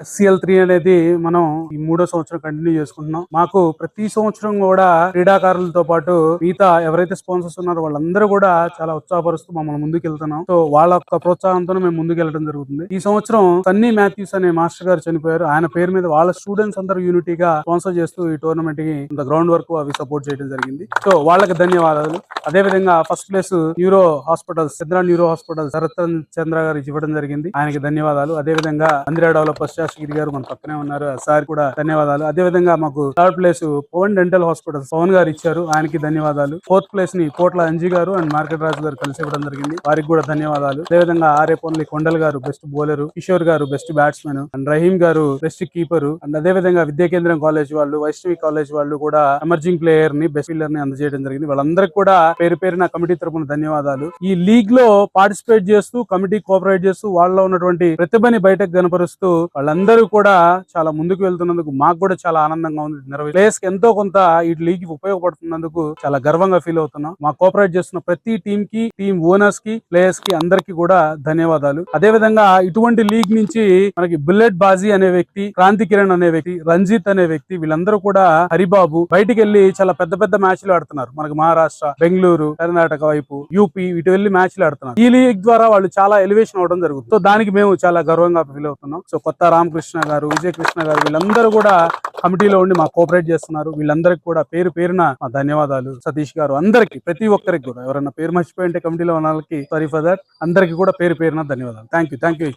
SCL3 అనేది మనం ఈ 3వ సంవత్సరం కంటిన్యూ చేసుకుంటున్నాం. మాకు ప్రతి సంవత్సరం కూడా క్రీడాకారులతో పాటు మిగతా ఎవరైతే స్పాన్సర్స్ ఉన్నారో వాళ్ళందరూ కూడా చాలా ఉత్సాహపరుస్తూ మమ్మల్ని ముందుకెళ్తున్నాం. సో వాళ్ళ యొక్క ప్రోత్సాహంతో మేము ముందుకెళ్ళడం జరుగుతుంది. ఈ సంవత్సరం సన్నీ మాథ్యూస్ అనే మాస్టర్ గారు చనిపోయారు. ఆయన పేరు మీద వాళ్ళ స్టూడెంట్స్ అందరూ యూనిటీగా స్పాన్సర్ చేస్తూ ఈ టోర్నమెంట్ కి గ్రౌండ్ వర్క్ అవి సపోర్ట్ చేయడం జరిగింది. సో వాళ్ళకి ధన్యవాదాలు. అదే విధంగా ఫస్ట్ ప్లేస్ న్యూరో హాస్పిటల్ చంద్ర న్యూరో హాస్పిటల్ శరత్ చంద్ర గారు ఇవ్వడం జరిగింది. ఆయనకి ధన్యవాదాలు. అదే విధంగా అందిరా డెవలపర్స్ గిరి గారు మన పక్కనే ఉన్నారు, సార్ కూడా ధన్యవాదాలు. అదే విధంగా మాకు third place Pavan dental hospital Pavan గారు ఇచ్చారు, ఆయనకి ధన్యవాదాలు. ఫోర్త్ ప్లేస్ ని కోట్ల అంజీ గారు అండ్ మార్కెట్ రాజు గారు కలిసి ఇవ్వడం జరిగింది, వారికి కూడా ధన్యవాదాలు. అదే విధంగా ఆర్ఏ పొన్లి కొండల్ గారు బెస్ట్ బౌలర్, కిషోర్ గారు బెస్ట్ బ్యాట్స్మెన్ అండ్ రహీం గారు బెస్ట్ కీపర్ అండ్ అదే విధంగా విద్యా కేంద్రం కాలేజ్ వాళ్ళు, వైష్ణవి కాలేజ్ వాళ్ళు కూడా ఎమర్జింగ్ ప్లేయర్ ని బెస్ట్ ఫీల్డర్ ని అందజేయడం జరిగింది. వాళ్ళందరికీ కూడా పేరు పేరున కమిటీ తరపున ధన్యవాదాలు. ఈ లీగ్ లో పార్టిసిపేట్ చేస్తూ కమిటీ కోఆపరేట్ చేస్తూ వాళ్ళలో ఉన్నటువంటి ప్రతిభని బయటకు కనపరుస్తూ వాళ్ళందరూ కూడా చాలా ముందుకు వెళ్తున్నందుకు మాకు కూడా చాలా ఆనందంగా ఉంది. ప్లేయర్స్ కి ఎంతో కొంత ఈ లీగ్ ఉపయోగపడుతున్నందుకు చాలా గర్వంగా ఫీల్ అవుతున్నాం. మా కోఆపరేట్ చేస్తున్న ప్రతి టీమ్ కి, టీమ్ ఓనర్స్ కి, ప్లేయర్స్ కి అందరికి కూడా ధన్యవాదాలు. అదే విధంగా ఇటువంటి లీగ్ నుంచి మనకి బుల్లెట్ బాజీ అనే వ్యక్తి, క్రాంతి కిరణ్ అనే వ్యక్తి, రంజిత్ అనే వ్యక్తి, వీళ్ళందరూ కూడా హరిబాబు బయటికి వెళ్లి చాలా పెద్ద పెద్ద మ్యాచ్లు ఆడుతున్నారు. మనకి మహారాష్ట్ర, బెంగళూరు, కర్ణాటక వైపు, యూపీ ఇటు వెళ్లి మ్యాచ్లు ఆడుతున్నారు. ఈ లీగ్ ద్వారా వాళ్ళు చాలా ఎలివేషన్ అవడం జరుగుతుంది. సో దానికి మేము చాలా గర్వంగా ఫీల్ అవుతున్నాం. సో కొత్త రామకృష్ణ గారు, విజయ కృష్ణ గారు వీళ్ళందరూ కూడా కమిటీలో ఉండి మాకు కోఆపరేట్ చేస్తున్నారు. వీళ్ళందరికీ కూడా పేరు పేరున మా ధన్యవాదాలు. సతీష్ గారు అందరికి, ప్రతి ఒక్కరికి కూడా, ఎవరైనా పేరు మర్చిపోయింటే కమిటీలో ఉన్న వాళ్ళకి సారీ ఫర్ దట్, అందరికి కూడా పేరు పేరున ధన్యవాదాలు. Thank you.